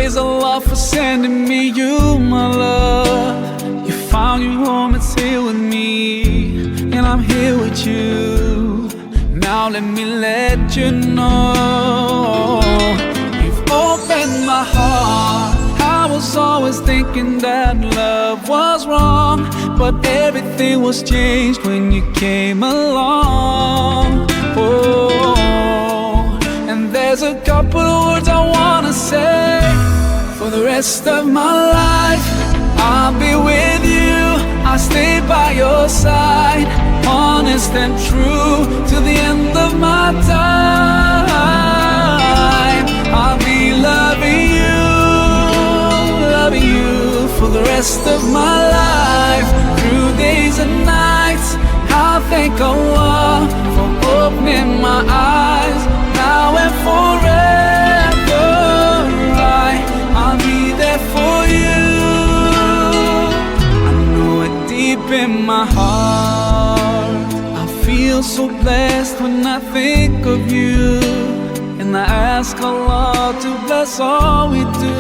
praise Allah for sending me you, my love. You found your home, it's here with me, and I'm here with you. Now let me let you know, you've opened my heart. I was always thinking that love was wrong, but everything was changed when you came along. Oh, and there's a couple of words I wanna say. For the rest of my life, I'll be with you, I'll stay by your side, honest and true to the end of my time. I'll be loving you for the rest of my life, through days and nights. I'll thank Allah for opening my eyes, now and forever. I'll be there for you. I know it deep in my heart. I feel so blessed when I think of you, and I ask Allah to bless all we do.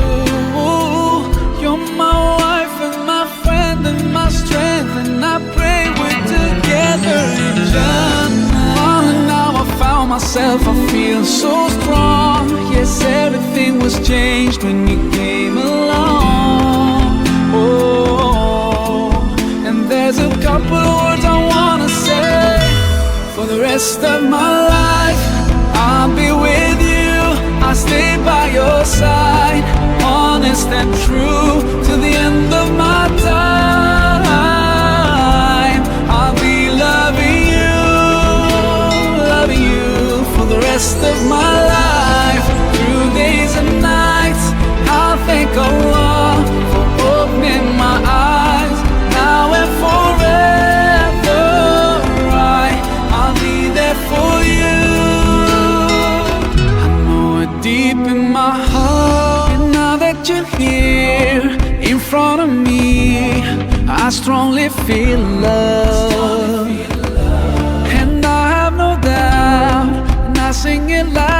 You're my wife and my friend and my strength, and I pray we're together in Jannah. Oh, now I found myself, I feel so strong. Yes, everything was changed when you came along. Oh, and there's a couple of words I wanna say. For the rest of my life, I'll be with you, I'll stay by your side, honest and true to the end of my time. I'll be loving you for the rest of my life, through days and nights. I'll thank Allah for opening my eyes, now and forever. I'll be there for you. I know it deep in my heart, and now that you're here in front of me, I strongly feel love, and I have no doubt, and I sing it loud.